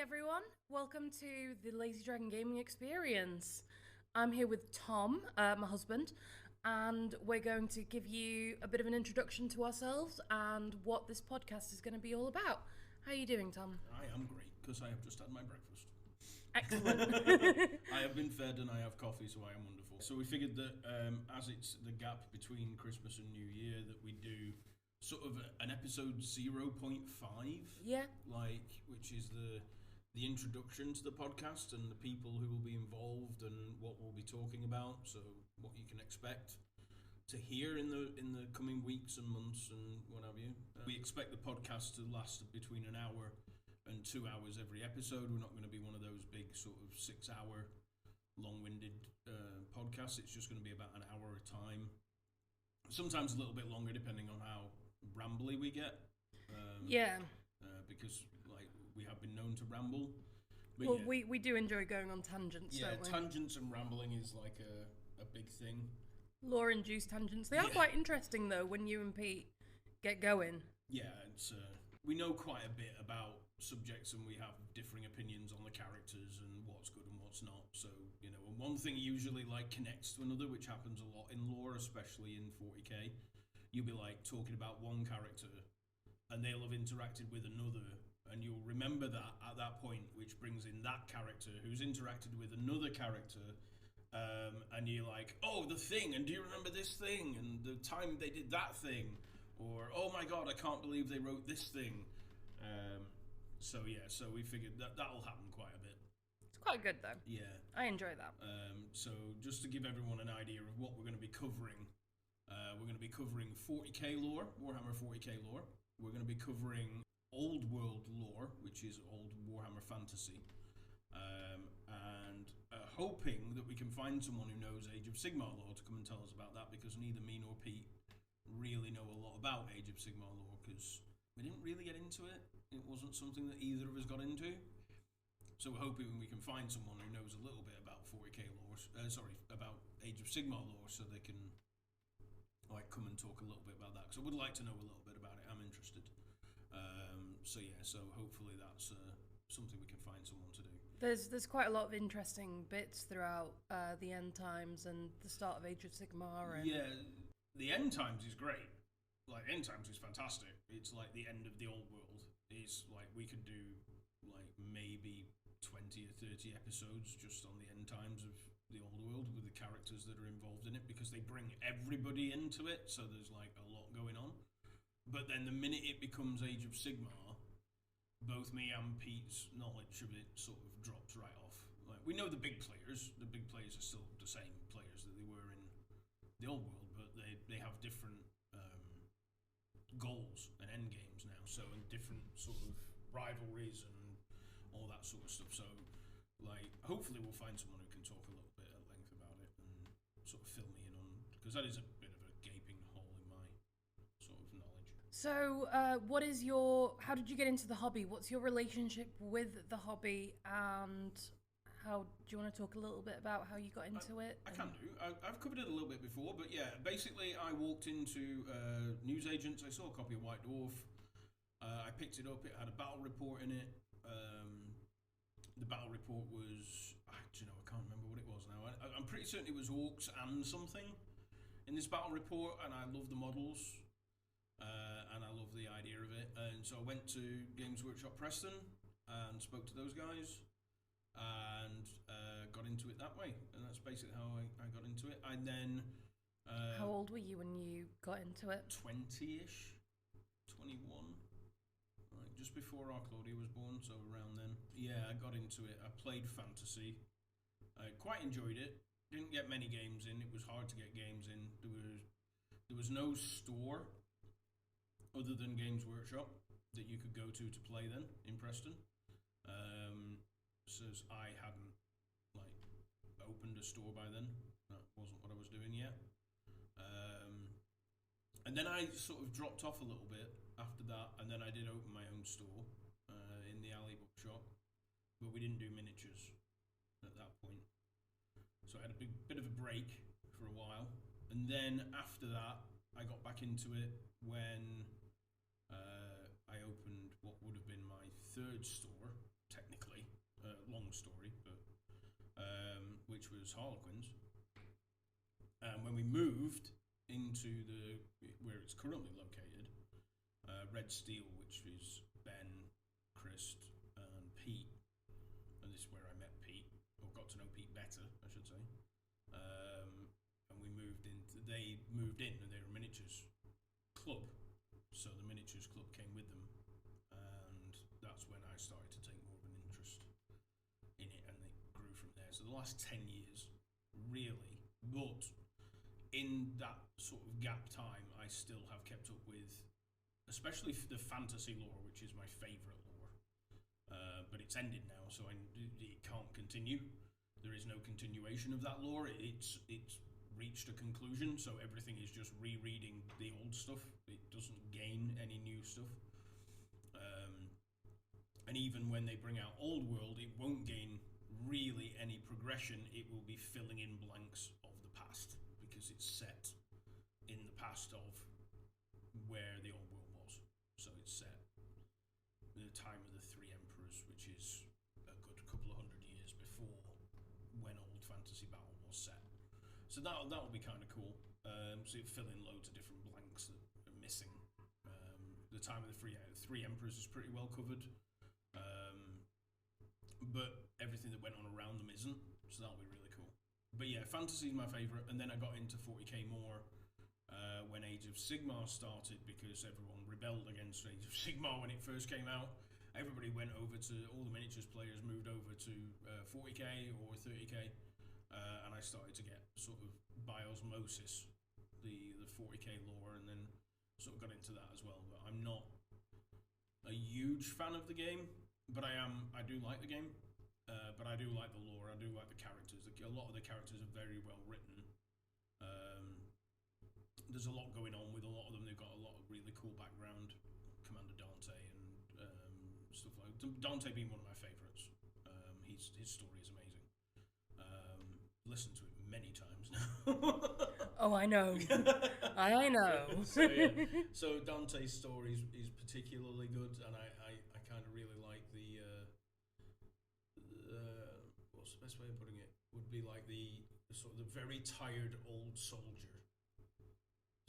everyone, welcome to the Lazy Dragon Gaming Experience. I'm here with Tom, my husband, and we're going to give you a bit of an introduction to ourselves and what this podcast is going to be all about. How are you doing, Tom? I am great, because I have just had my breakfast. Excellent. I have been fed and I have coffee, so I am wonderful. So we figured that as it's the gap between Christmas and New Year, that we do sort of an episode 0.5. Yeah. Which is the introduction to the podcast and the people who will be involved and what we'll be talking about, so what you can expect to hear in the coming weeks and months and what have you. We expect the podcast to last between an hour and 2 hours every episode. We're not going to be one of those big sort of 6 hour long-winded podcasts. It's just going to be about an hour at a time. Sometimes a little bit longer depending on how rambly we get. Because we have been known to ramble. But well, yeah. we do enjoy going on tangents, yeah, don't we? Tangents and rambling is like a big thing. Lore-induced tangents. They are quite interesting, though, when you and Pete get going. Yeah, it's we know quite a bit about subjects and we have differing opinions on the characters and what's good and what's not. So, and one thing usually connects to another, which happens a lot in lore, especially in 40k. You'll be talking about one character and they'll have interacted with another, and you'll remember that at that point, which brings in that character who's interacted with another character, and you're like, oh, the thing, and do you remember this thing, and the time they did that thing, or oh my god, I can't believe they wrote this thing. So we figured that'll happen quite a bit. It's quite good, though. Yeah. I enjoy that. So just to give everyone an idea of what we're going to be covering, we're going to be covering 40k lore, Warhammer 40k lore. We're going to be covering Old World lore, which is old Warhammer fantasy, and hoping that we can find someone who knows Age of Sigmar lore to come and tell us about that, because neither me nor Pete really know a lot about Age of Sigmar lore, because we didn't really get into it. It wasn't something that either of us got into. So we're hoping we can find someone who knows a little bit about 40k lore, about Age of Sigmar lore, so they can come and talk a little bit about that, because I would like to know a little bit about it. I'm interested. So hopefully that's something we can find someone to do. There's quite a lot of interesting bits throughout the end times and the start of Age of Sigmar. And yeah, the end times is great. End times is fantastic. It's like the end of the old world. It's we could do maybe 20 or 30 episodes just on the end times of the old world with the characters that are involved in it, because they bring everybody into it, so there's a lot going on. But then the minute it becomes Age of Sigmar, both me and Pete's knowledge of it sort of drops right off. We know the big players. The big players are still the same players that they were in the old world, but they have different goals and end games now, so, and different sort of rivalries and all that sort of stuff. So hopefully we'll find someone who can talk a little bit at length about it and sort of fill me in on, because that is a bit of a gaping hole in my sort of knowledge. So, how did you get into the hobby? What's your relationship with the hobby, and do you want to talk a little bit about how you got into it? I can do. I've covered it a little bit before, but yeah, basically I walked into newsagents. I saw a copy of White Dwarf. I picked it up. It had a battle report in it. The battle report was, I can't remember what it was now. I'm pretty certain it was orcs and something in this battle report, and I love the models, and I love the idea of it. And so I went to Games Workshop Preston and spoke to those guys, and got into it that way. And that's basically how I got into it. I then... how old were you when you got into it? 20-ish, 21. Just before our Claudia was born, so around then. Yeah, I got into it. I played fantasy. I quite enjoyed it. Didn't get many games in. It was hard to get games in. There was no store other than Games Workshop that you could go to play then in Preston. So I hadn't opened a store by then. That wasn't what I was doing yet. And then I sort of dropped off a little bit after that, and then I did open my own store in the alley bookshop, but we didn't do miniatures at that point. So I had a bit of a break for a while, and then after that I got back into it when I opened what would have been my third store, technically, as Harlequins. And when we moved into where it's currently located, Red Steel, which is Ben, Chris, and Pete, and this is where I met Pete, or got to know Pete better, I should say. And we moved in. They moved in, and they were a miniatures club, so the miniatures club came with them, and that's when I started to take more of an interest in it, and it grew from there. So the last 10 years, really, but in that sort of gap time, I still have kept up with, especially the fantasy lore, which is my favourite lore. But it's ended now, so it can't continue. There is no continuation of that lore. It's reached a conclusion, so everything is just rereading the old stuff. It doesn't gain any new stuff. And even when they bring out Old World, it won't gain really any progression. It will be filling in blanks of the past, because it's set in the past of where the Old World was. So it's set in the time of the Three Emperors, which is a good couple of hundred years before when Old Fantasy Battle was set. So that'll be kind of cool. So it fill in loads of different blanks that are missing. The time of the Three Emperors is pretty well covered, but everything that went on around them isn't. So that'll be really cool. But yeah, fantasy is my favourite, and then I got into 40k more when Age of Sigmar started, because everyone rebelled against Age of Sigmar when it first came out. Everybody went over to, all the miniatures players moved over to 40k or 30k, and I started to get sort of by osmosis the 40k lore, and then sort of got into that as well. But I'm not a huge fan of the game, but I do like the game. But I do like the lore, I do like the characters. A lot of the characters are very well written. There's a lot going on with a lot of them. They've got a lot of really cool background. Commander Dante and stuff like that. Dante being one of my favourites. His story is amazing. Listened to it many times now. Oh, I know. I know. So Dante's story is particularly good, and I kind of really like the what's the best way of putting it? Would be like the sort of the very tired old soldier.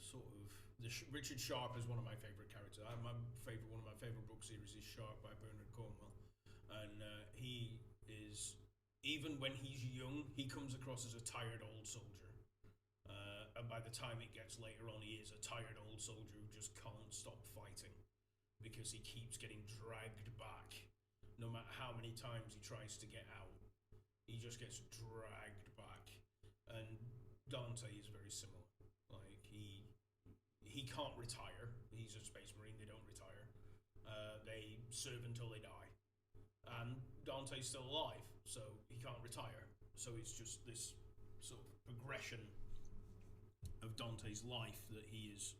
Sort of Richard Sharp is one of my favourite characters. One of my favourite book series is Sharp by Bernard Cornwell, and he is, even when he's young, he comes across as a tired old soldier, and by the time it gets later on, he is a tired old soldier who just can't stop fighting because he keeps getting dragged back. No matter how many times he tries to get out, he just gets dragged back. And Dante is very similar. Like he can't retire. He's a space marine. They don't retire. They serve until they die. And Dante's still alive, so he can't retire. So it's just this sort of progression of Dante's life, that he is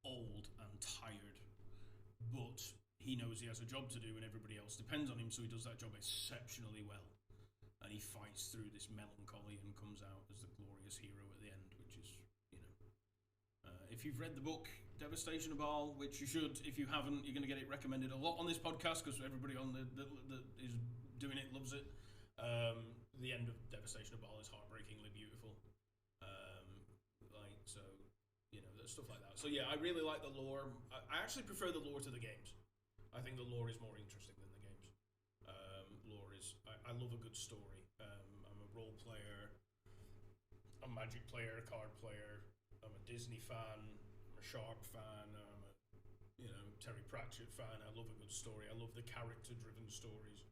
old and tired, but he knows he has a job to do and everybody else depends on him, so he does that job exceptionally well. And he fights through this melancholy and comes out as the glorious hero at the end, which is, if you've read the book Devastation of Baal, which you should, if you haven't, you're going to get it recommended a lot on this podcast because everybody on that is doing it loves it. The end of Devastation of Baal is heartbreakingly beautiful. Stuff like that. So yeah, I really like the lore. I actually prefer the lore to the games. I think the lore is more interesting than the games. Lore is, I love a good story. I'm a role player, a Magic player, a card player. I'm a Disney fan, I'm a Sharp fan, I'm a Terry Pratchett fan. I love a good story. I love the character-driven stories.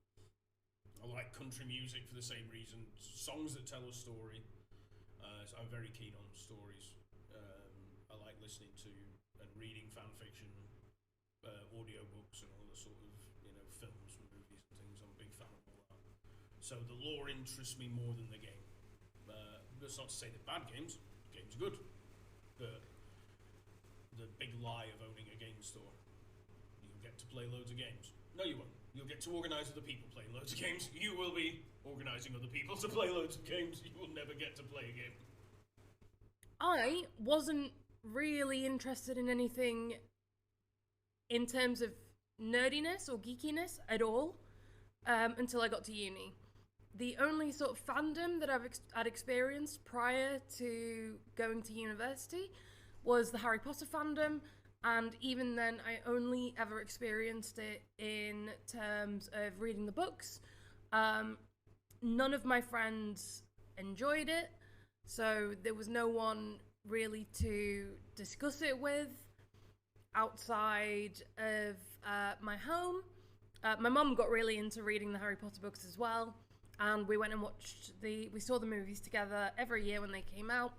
I like country music for the same reason. Songs that tell a story. So I'm very keen on stories. I like listening to and reading fan fiction, audiobooks and all the sort of films and movies and things. I'm a big fan of all that. So the lore interests me more than the game. That's not to say that bad games. The game's good. But the big lie of owning a game store, you'll get to play loads of games. No, you won't. You'll get to organise other people playing loads of games. You will be organising other people to play loads of games. You will never get to play a game. I wasn't really interested in anything in terms of nerdiness or geekiness at all until I got to uni. the only sort of fandom that I'd experienced prior to going to university was the Harry Potter fandom, and even then I only ever experienced it in terms of reading the books. None of my friends enjoyed it, so there was no one really to discuss it with outside of my home. My mum got really into reading the Harry Potter books as well, and we went and we saw the movies together every year when they came out.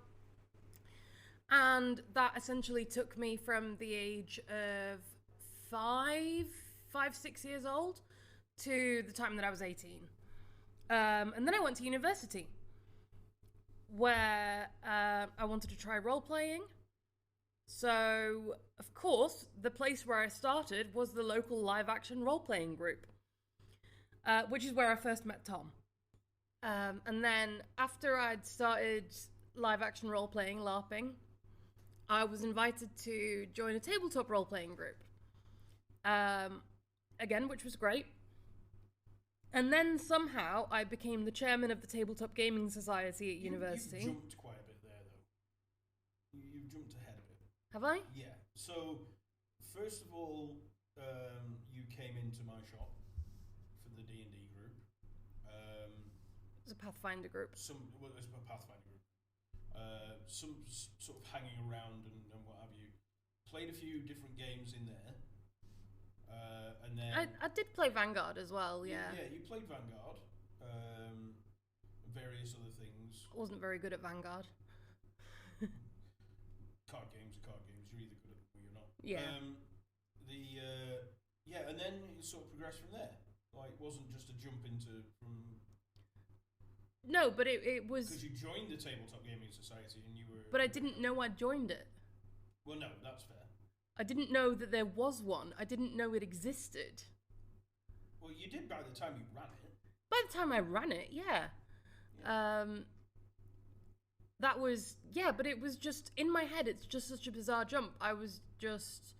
And that essentially took me from the age of 6 years old to the time that I was 18. And then I went to university, where I wanted to try role-playing. So, of course, the place where I started was the local live-action role-playing group, which is where I first met Tom. And then, after I'd started live-action role-playing, LARPing, I was invited to join a tabletop role-playing group. Again, which was great. And then somehow I became the chairman of the Tabletop Gaming Society at university. You jumped quite a bit there, though. You jumped ahead a bit. Have I? Yeah. So, first of all, you came into my shop for the D&D group. It was a Pathfinder group. It was a Pathfinder group. Some sort of hanging around and what have you. Played a few different games in there. And then I did play Vanguard as well, yeah. Yeah, you played Vanguard. Various other things. I wasn't very good at Vanguard. Card games are card games. You're either good at them or you're not. Yeah. And then it sort of progressed from there. Like, it wasn't just a jump from... No, but it was... Because you joined the Tabletop Gaming Society and you were... But I didn't know I joined it. Well, no, that's fair. I didn't know that there was one. I didn't know it existed. Well, you did by the time you ran it. By the time I ran it, yeah. That was... Yeah, but it was just... In my head, it's just such a bizarre jump. I was just...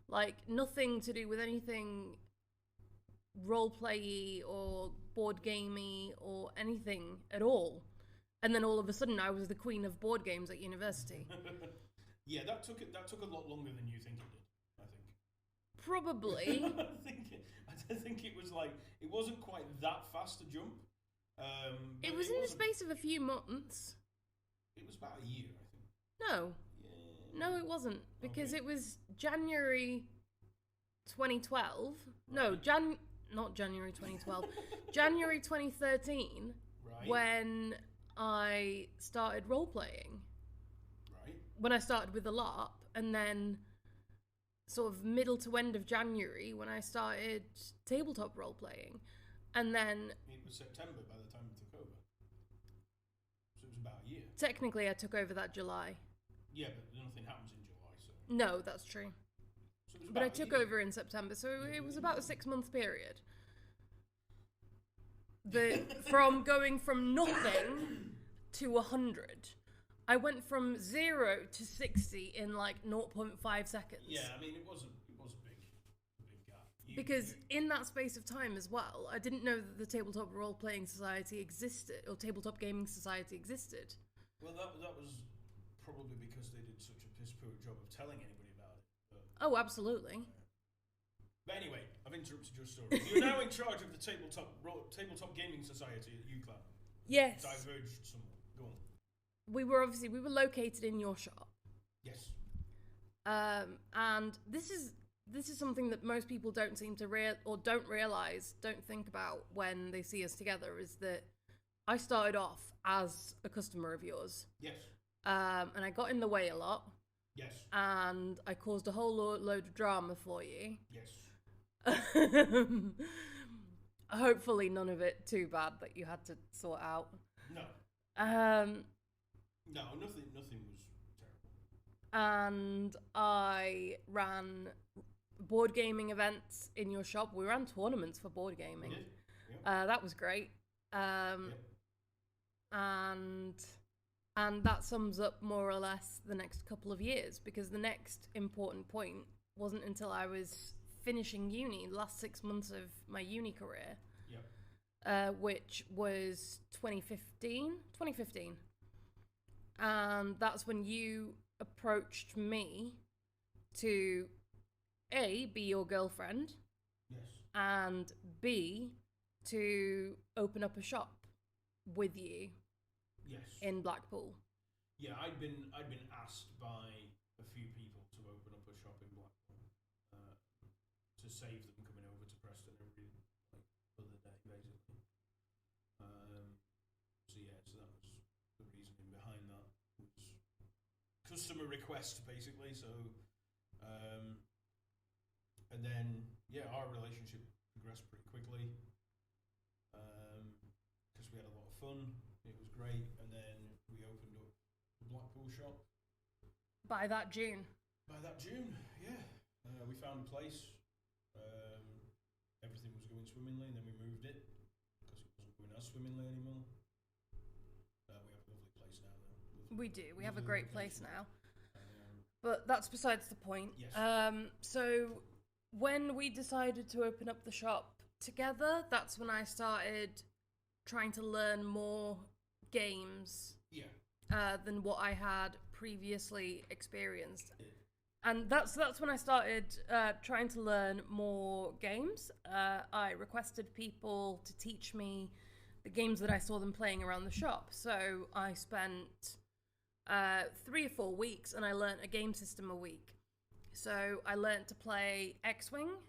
Like, nothing to do with anything role-play-y or board gamey or anything at all. And then all of a sudden, I was the queen of board games at university. Yeah, that took a lot longer than you think it did, I think. Probably. I think it was like, it wasn't quite that fast a jump. It was in the space of a few months. It was about a year, I think. No. Yeah. No, it wasn't. Because Okay. it was January 2012. Right. No, not January 2012. January 2013, Right. when I started role-playing. Right. When I started with the LARP, and then sort of middle to end of January when I started tabletop role-playing. And then... It was September by the time you took over. So it was about a year. Technically, I took over that July. Yeah, but nothing happens in July, so... No, that's true. So it was But I about a took year. over in September, so it was about a 6-month period. From going from nothing to 100. I went from 0 to 60 in like 0.5 seconds. Yeah, I mean, it was a big gap. Because in that space of time as well, I didn't know that the Tabletop Role-Playing Society existed, or Tabletop Gaming Society existed. Well, that was probably because they did such a piss-poor job of telling anybody about it. But, Oh, absolutely. but anyway, I've interrupted your story. You're now in charge of the Tabletop Gaming Society at UCLan. Yes. Diverged somewhat. Go on. We were located in your shop. Yes. And this is something that most people don't seem to don't realize, don't think about when they see us together, is that I started off as a customer of yours. Yes. And I got in the way a lot. Yes. And I caused a whole load of drama for you. Yes. Hopefully none of it too bad that you had to sort out. No. No, nothing was terrible. And I ran board gaming events in your shop. We ran tournaments for board gaming. We did. Yeah. That was great. And that sums up more or less the next couple of years, because the next important point wasn't until I was finishing uni, the last 6 months of my uni career. Yep. which was 2015. 2015. And that's when you approached me to A, be your girlfriend, Yes. and B, to open up a shop with you Yes. in Blackpool. Yeah, I'd been asked by a few people to open up a shop in Blackpool to save them coming over to Preston every other day, basically. So yeah, so that was the reasoning behind that, was customer request basically. So, and then yeah, our relationship progressed pretty quickly because we had a lot of fun. It was great, and then we opened up the Blackpool shop. By that June. Yeah. We found a place. Everything was going swimmingly, and then we moved it because it wasn't going as swimmingly anymore. We have a lovely place now, though. We do. We have a great place now. Um, But that's besides the point. Yes. So when we decided to open up the shop together, that's when I started trying to learn more games yeah. than what I had previously experienced. And that's when I started trying to learn more games. I requested people to teach me the games that I saw them playing around the shop. So I spent 3 or 4 weeks and I learned a game system a week. So I learned to play X-Wing,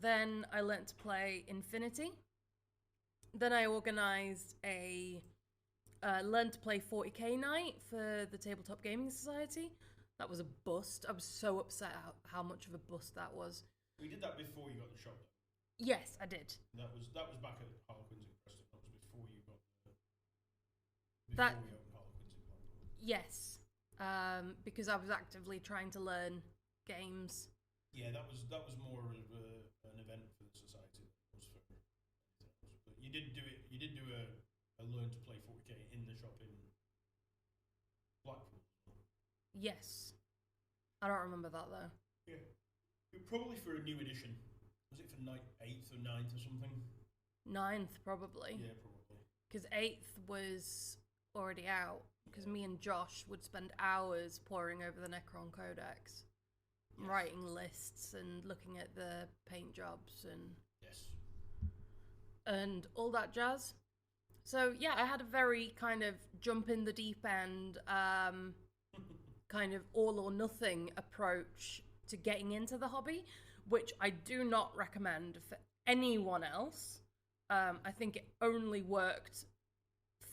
then I learned to play Infinity, then I organised a learn to play 40k night for the Tabletop Gaming Society. That was a bust. I was so upset how much of a bust that was. We did that before you got the shop, though. Yes, I did. That was back at Harlequins in Preston. That was before you got That- we opened Harlequins in Blackpool. Yes, because I was actively trying to learn games. Yeah, that was more of an event for the society than it was for anything else. But you did do it. You did do a learn to play 40k in the shop in Blackpool. Yes. I don't remember that though. Yeah, probably for a new edition. Was it for 8th or 9th or something? 9th, probably. Yeah, probably. Because 8th was already out. Because me and Josh would spend hours poring over the Necron Codex, Yes. writing lists and looking at the paint jobs Yes. and all that jazz. So yeah, I had a very kind of jump in the deep end, kind of all or nothing approach to getting into the hobby, which I do not recommend for anyone else. I think it only worked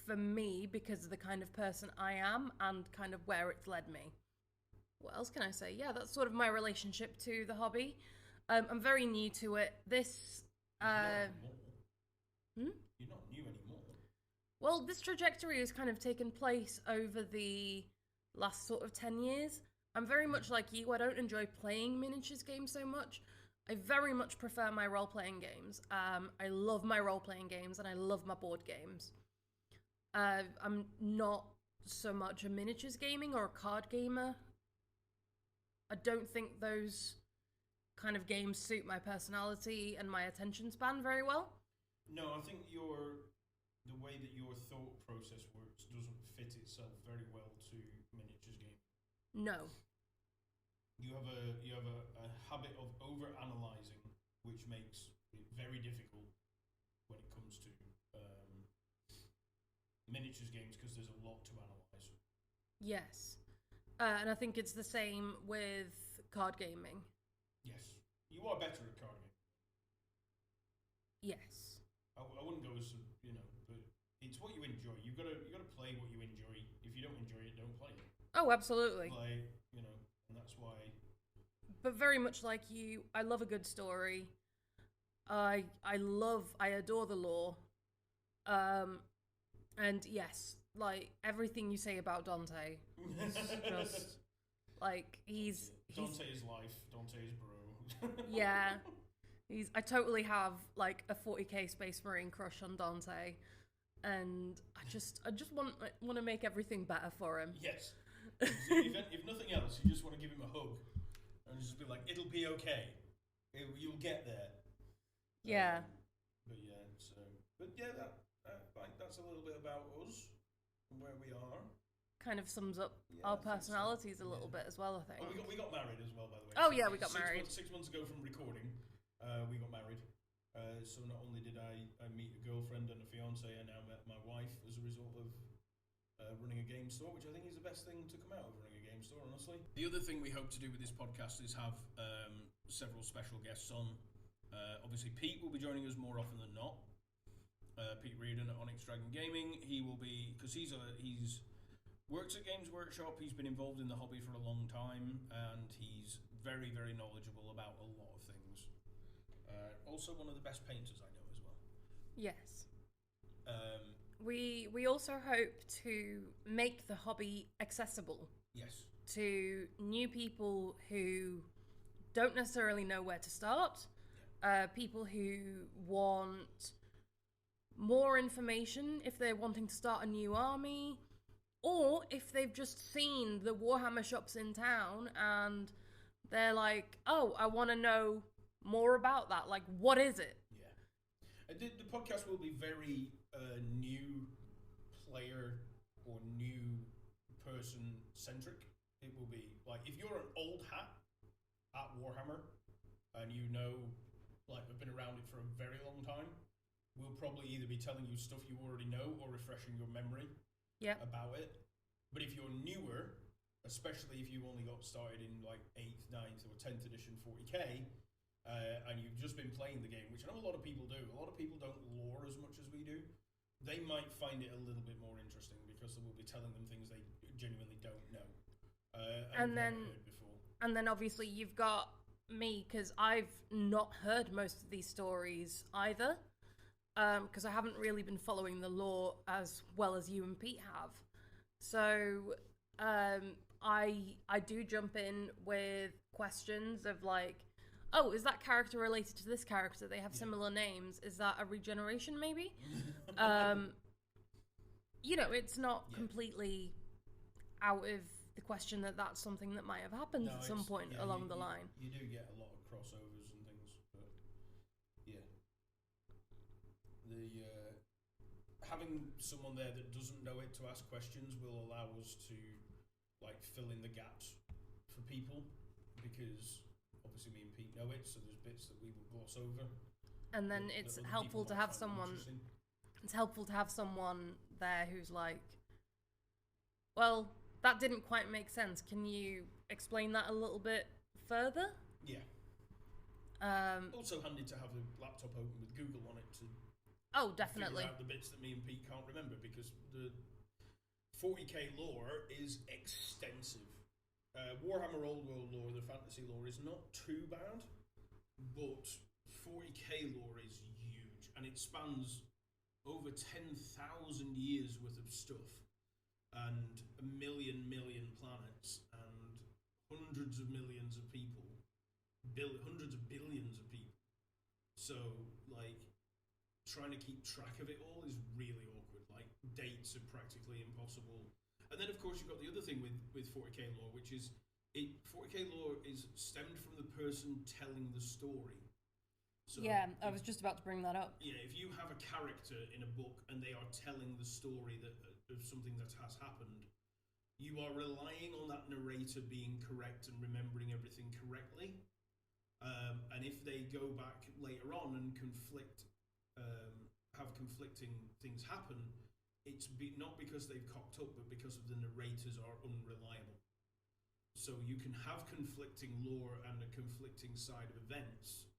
for me because of the kind of person I am and kind of where it's led me. What else can I say? Yeah, that's sort of my relationship to the hobby. I'm very new to it. This You're not anymore. Hmm? You're not new anymore. Well, this trajectory has kind of taken place over the last sort of 10 years. I'm very much like you. I don't enjoy playing miniatures games so much. I very much prefer my role-playing games. I love my role-playing games and I love my board games. I'm not so much a miniatures gaming or a card gamer. I don't think those kind of games suit my personality and my attention span very well. No, I think the way that your thought process works doesn't fit itself very well to miniatures gaming. No. You have a habit of over analysing, which makes it very difficult when it comes to miniatures games because there's a lot to analyse. Yes. And I think it's the same with card gaming. Yes, you are better at card gaming. Yes. I wouldn't go as but it's what you enjoy. You gotta play what you enjoy. If you don't enjoy it, don't play it. Oh, absolutely. Play, and that's why. But very much like you, I love a good story. I adore the lore. And yes, like everything you say about Dante, is just like he's Dante is life. Dante is bro. yeah. I totally have like a 40k Space Marine crush on Dante, and I just want to make everything better for him. Yes. So if nothing else, you just want to give him a hug and just be like, "It'll be okay. You'll get there." Yeah. But yeah, so But yeah, that's a little bit about us and where we are. Kind of sums up Yeah, our I think so. personalities a little bit as well, I think. Oh, we got married as well, by the way. Oh, yeah, we got married. 6 months ago from recording, we got married. So not only did I meet a girlfriend and a fiance, I now met my wife as a result of running a game store, which I think is the best thing to come out of running a game store, honestly. The other thing we hope to do with this podcast is have several special guests on. Obviously, Pete will be joining us more often than not. Pete Reardon at Onyx Dragon Gaming. He will be, because he's works at Games Workshop. He's been involved in the hobby for a long time, and he's very, very knowledgeable about a lot of things. Also, one of the best painters I know as well. Yes. We also hope to make the hobby accessible. Yes. To new people who don't necessarily know where to start. People who want more information if they're wanting to start a new army, or if they've just seen the Warhammer shops in town and they're like, oh, I want to know more about that. Like, what is it? Yeah. The podcast will be very new player or new person centric. It will be like, if you're an old hat at Warhammer and you know, like, we've been around it for a very long time, we'll probably either be telling you stuff you already know or refreshing your memory about it. But if you're newer, especially if you only got started in like 8th, 9th or 10th edition 40k, and you've just been playing the game, which I know a lot of people do. A lot of people don't lore as much as we do. They might find it a little bit more interesting because we'll be telling them things they genuinely don't know. And then heard before. And then obviously you've got me, because I've not heard most of these stories either, because I haven't really been following the lore as well as you and Pete have. So I do jump in with questions of like, oh, is that character related to this character? They have similar names. Is that a regeneration maybe? You know, it's not completely out of the question that that's something that might have happened at some point along the line. You do get a lot of crossovers and things, but yeah. Having someone there that doesn't know it to ask questions will allow us to like fill in the gaps for people, because obviously me and Pete know it, so there's bits that we will gloss over. And then it's helpful to have someone. It's helpful to have someone there who's like, well, that didn't quite make sense. Can you explain that a little bit further? Yeah. Also handy to have the laptop open with Google on it to definitely figure out the bits that me and Pete can't remember, because the 40k lore is extensive. Warhammer Old World lore, the fantasy lore, is not too bad, but 40k lore is huge, and it spans over 10,000 years worth of stuff, and a million planets, and hundreds of millions of people, hundreds of billions of people. So, like, trying to keep track of it all is really awkward. Like, dates are practically impossible. And then, of course, you've got the other thing with 40k lore, which is 40k lore is stemmed from the person telling the story. So yeah, I was just about to bring that up. Yeah, if you have a character in a book and they are telling the story of something that has happened, you are relying on that narrator being correct and remembering everything correctly. And if they go back later on and have conflicting things happen, it's not because they've cocked up, but because of the narrators are unreliable. So you can have conflicting lore and a conflicting side of events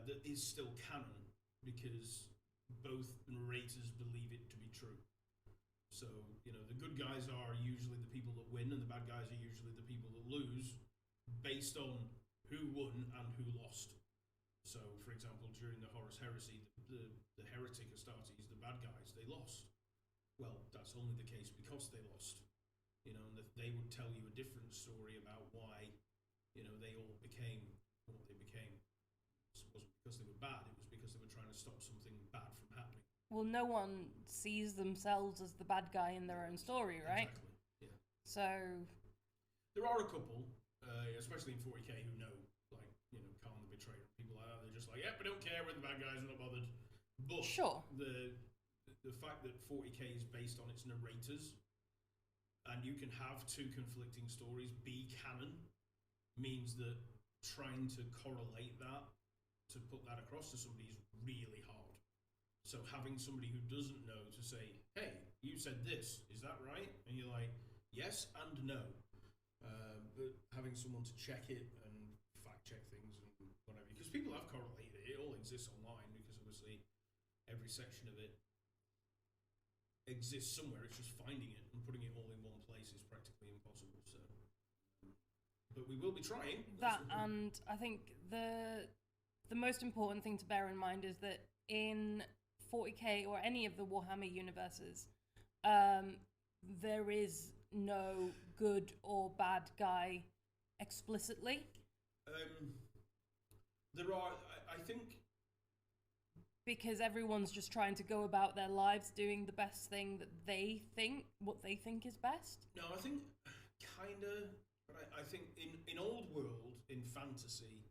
that is still canon, because both narrators believe it to be true. So, you know, the good guys are usually the people that win, and the bad guys are usually the people that lose, based on who won and who lost. So, for example, during the Horus Heresy, the heretic Astartes, the bad guys, they lost. Well, that's only the case because they lost. You know, and they would tell you a different story about why, you know, they all became what they became. It wasn't because they were bad, it was because they were trying to stop something bad from happening. Well, no one sees themselves as the bad guy in their own story, right? Exactly, yeah. So there are a couple, especially in 40k, who know, like, you know, Khan the Betrayer, people like that. They're just like, yeah, we don't care, we're the bad guys, we're not bothered. But Sure. the fact that 40k is based on its narrators, and you can have two conflicting stories be canon, means that trying to correlate that, to put that across to somebody, is really hard. So having somebody who doesn't know to say, hey, you said this, is that right? And you're like, yes and no. But having someone to check it and fact check things and whatever, because people have correlated it, it all exists online, because obviously every section of it exists somewhere. It's just finding it and putting it all in one place is practically impossible. So, but we will be trying That, and I think the most important thing to bear in mind is that in 40k or any of the Warhammer universes, there is no good or bad guy explicitly. There are, I think, because everyone's just trying to go about their lives doing the best thing that what they think is best. No, I think kind of, but I think in old world, in fantasy,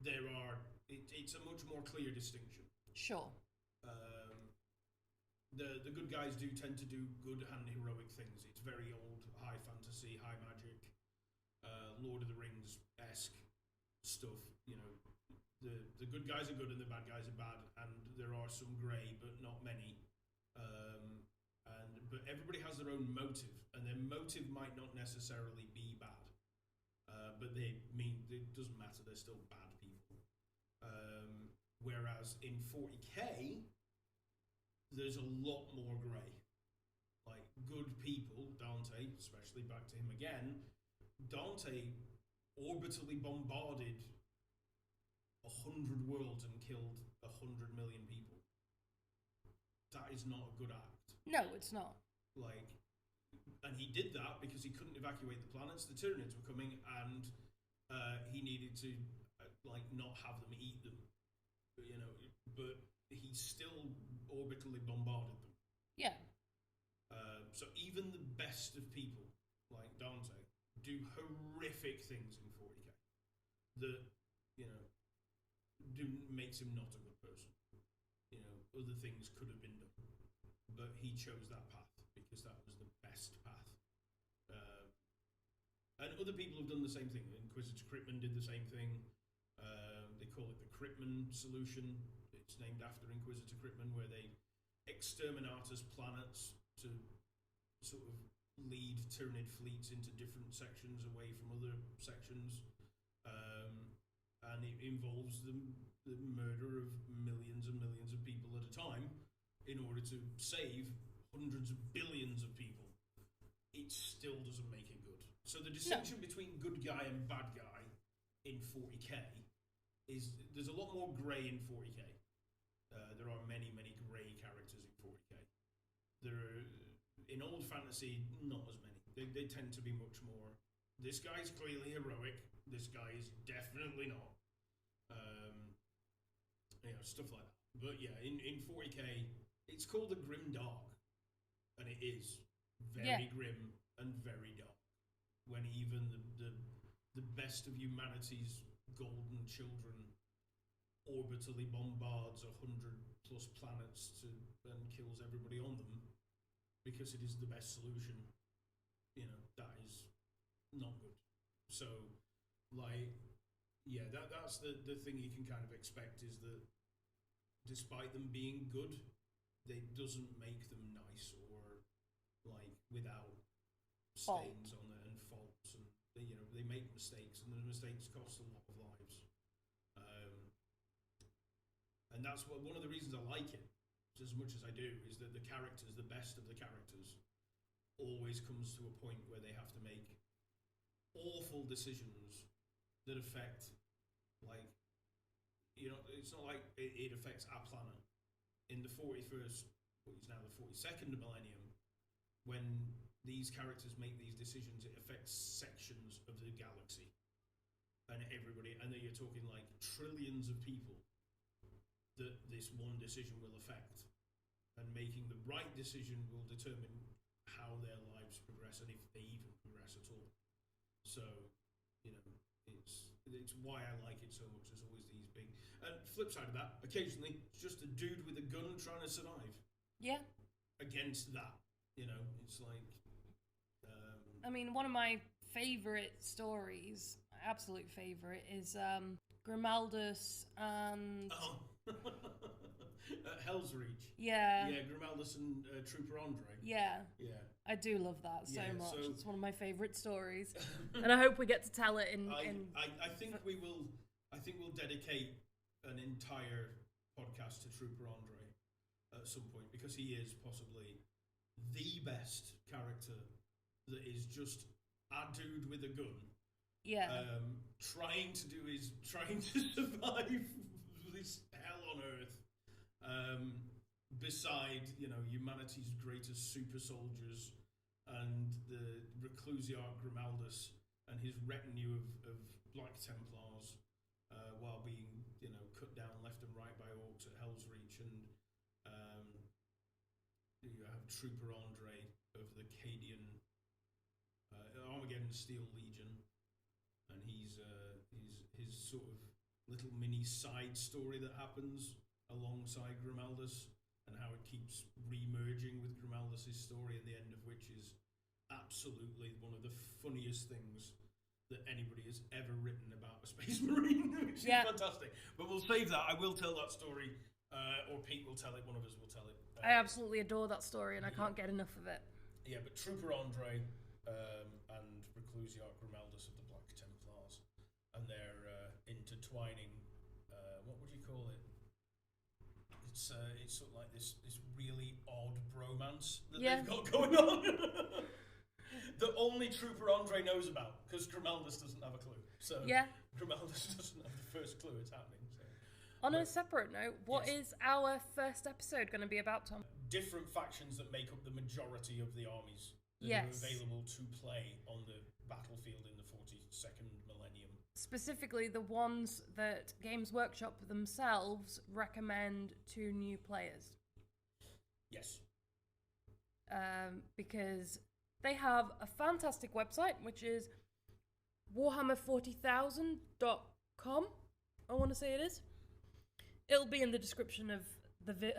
it's a much more clear distinction. Sure. The good guys do tend to do good and heroic things. It's very old, high fantasy, high magic, Lord of the Rings-esque stuff. You know, the good guys are good and the bad guys are bad, and there are some grey, but not many. But everybody has their own motive, and their motive might not necessarily be bad. But it doesn't matter. They're still bad people. Whereas in 40k, there's a lot more grey. Like, good people, Dante, especially back to him again, Dante orbitally bombarded 100 worlds and killed 100 million people. That is not a good act. No, it's not. Like, and he did that because he couldn't evacuate the planets. The Tyranids were coming, and he needed to not have them eat them. But he still orbitally bombarded them. Yeah. So even the best of people, like Dante, do horrific things in 40k that makes him not a good person. Other things could have been done, but he chose that path because that was the best path. And other people have done the same thing. Inquisitor Cryptman did the same thing. They call it the Cryptman solution. It's named after Inquisitor Cryptman, where they exterminatus planets to sort of lead Tyranid fleets into different sections away from other sections. And it involves the murder of millions and millions of people at a time in order to save hundreds of billions of people. It still doesn't make it good. So the distinction between good guy and bad guy in 40k is there's a lot more grey in 40k. There are many, many grey characters in 40k. There are, in old fantasy, not as many. They tend to be much more, this guy's clearly heroic, this guy is definitely not. Stuff like that. But yeah, in 40k, it's called the Grim Dark, and it is very grim and very dark. When even the best of humanity's golden children orbitally bombards 100+ planets and kills everybody on them because it is the best solution, that is not good. So, that's the thing you can kind of expect, is that despite them being good, it doesn't make them nice or without stains on it and faults, and they make mistakes, and the mistakes cost a lot of lives. And that's one of the reasons I like it as much as I do, is that the characters, the best of the characters, always comes to a point where they have to make awful decisions that affect, it's not like it affects our planet. In the 41st, what is now the 42nd millennium, when these characters make these decisions, it affects sections of the galaxy and everybody, and then you're talking trillions of people that this one decision will affect, and making the right decision will determine how their lives progress, and if they even progress at all. So, it's why I like it so much. There's always these big. And flip side of that, occasionally it's just a dude with a gun trying to survive. Yeah. Against that, it's like. I mean, one of my favourite stories, absolute favourite, is Grimaldus and. Oh. Hell's Reach. Yeah. Yeah, Grimaldus and Trooper Andre. Yeah. Yeah. I do love that so much. So it's one of my favourite stories, and I hope we get to tell it in. I think we will. I think we'll dedicate an entire podcast to Trooper Andre at some point, because he is possibly the best character that is just a dude with a gun. Yeah. Trying to survive this hell on Earth. Beside, humanity's greatest super soldiers and the reclusiarch Grimaldus and his retinue of Black Templars, while being, cut down left and right by orcs at Hell's Reach, and you have Trooper Andre of the Cadian Armageddon Steel Legion, and he's his sort of little mini side story that happens alongside Grimaldus, and how it keeps re-merging with Grimaldus' story, at the end of which is absolutely one of the funniest things that anybody has ever written about a Space Marine, which is fantastic. But we'll save that. I will tell that story, or Pete will tell it, one of us will tell it. I absolutely adore that story, and I can't get enough of it. Yeah, but Trooper Andre and Reclusiarch Grimaldus of the Black Templars, and their intertwining, what would you call it? It's sort of like this really odd bromance that they've got going on. That only Trooper Andre knows about, because Grimaldus doesn't have a clue. So Grimaldus doesn't have the first clue it's happening. So. On a separate note, what is our first episode going to be about, Tom? Different factions that make up the majority of the armies that are available to play on the battlefield in the 42nd millennium. Specifically, the ones that Games Workshop themselves recommend to new players. Yes. Because they have a fantastic website, which is warhammer40000.com, I want to say it is. It'll be in the description of the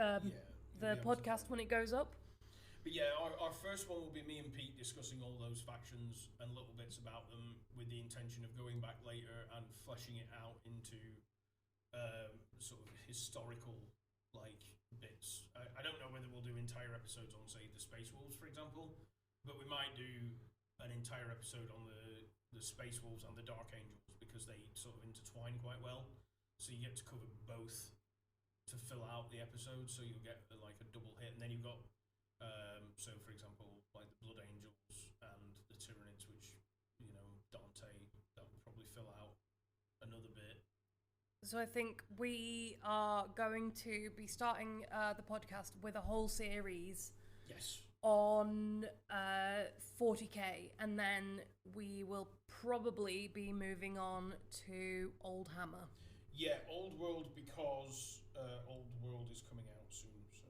podcast when it goes up. But yeah, our first one will be me and Pete discussing all those factions and little bits about them, with the intention of going back later and fleshing it out into sort of historical bits. I don't know whether we'll do entire episodes on, say, the Space Wolves, for example, but we might do an entire episode on the Space Wolves and the Dark Angels, because they sort of intertwine quite well. So you get to cover both to fill out the episode, so you'll get a double hit, and then you've got so for example, like the Blood Angels and the Tyranids, which Dante, that will probably fill out another bit. So I think we are going to be starting the podcast with a whole series. Yes. On 40k, and then we will probably be moving on to Old Hammer. Yeah, Old World, because Old World is coming out soon. So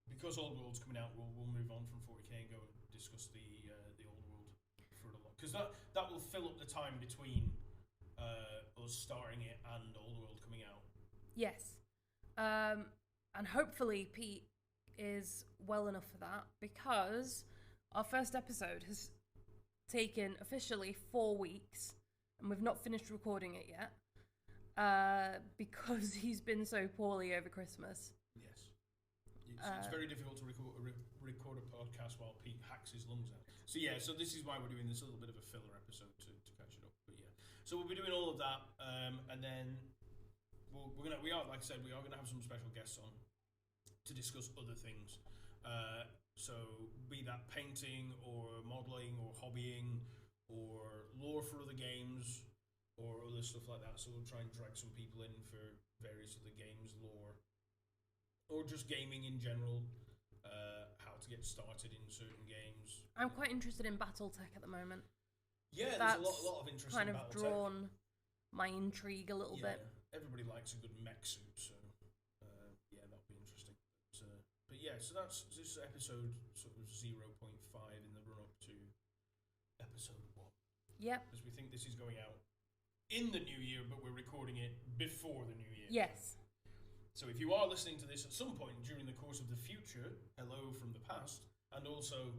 because Old World's coming out, we'll move on from 40k and go and discuss the Old World for a lot, because that will fill up the time between us starting it and Old World coming out. Yes, and hopefully Pete is well enough for that, because our first episode has taken officially 4 weeks and we've not finished recording it yet, because he's been so poorly over Christmas. Yes, it's very difficult to record a podcast while Pete hacks his lungs out. So yeah, so this is why we're doing this little bit of a filler episode to catch it up. But yeah, so we'll be doing all of that, and then we are like I said, we are gonna have some special guests on to discuss other things. So be that painting or modelling or hobbying or lore for other games or other stuff like that. So we'll try and drag some people in for various other games, lore, or just gaming in general, how to get started in certain games. I'm quite interested in Battletech at the moment. Yeah, that's there's a lot of interest kind in of Battletech. drawn my intrigue a little bit. Everybody likes a good mech suit, so yeah, that'll be interesting. But yeah, so this is episode sort of 0.5 in the run up to episode 1. Yep. Because we think this is going out in the new year, but we're recording it before the new year. Yes. So if you are listening to this at some point during the course of the future, hello from the past, and also,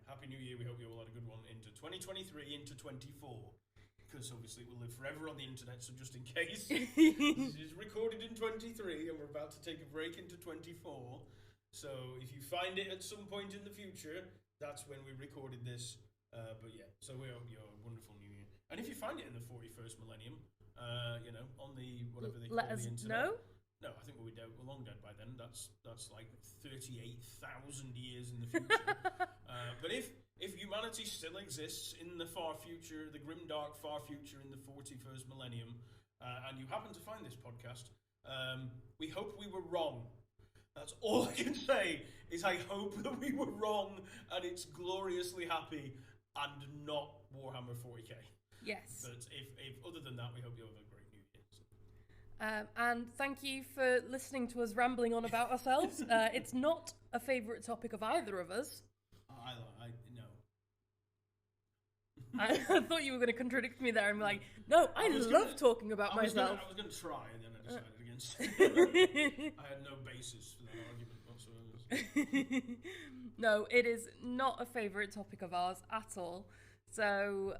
Happy New Year. We hope you all had a good one into 2023, into 24. Because obviously it will live forever on the internet, so just in case. This is recorded in 23, and we're about to take a break into 24. So if you find it at some point in the future, that's when we recorded this. So we hope you have a wonderful New Year. And if you find it in the 41st millennium, on the whatever they call Let us the internet. know. No, I think we're long dead by then. That's like 38,000 years in the future. But if humanity still exists in the far future, the grim, dark far future in the 41st millennium, and you happen to find this podcast, we hope we were wrong. That's all I can say, is I hope that we were wrong and it's gloriously happy and not Warhammer 40k. Yes. But if other than that, we hope you have a great New Year. So. And thank you for listening to us rambling on about ourselves. It's not a favourite topic of either of us. No. I thought you were going to contradict me there and be like, no, I love talking about myself. I was going to try, and then I decided against it. I had no basis for that argument whatsoever. No, it is not a favourite topic of ours at all. So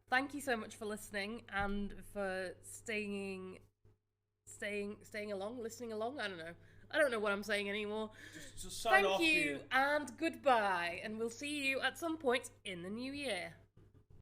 thank you so much for listening and for staying along, listening along. I don't know what I'm saying anymore. Just sign off. Thank you and goodbye, and we'll see you at some point in the new year.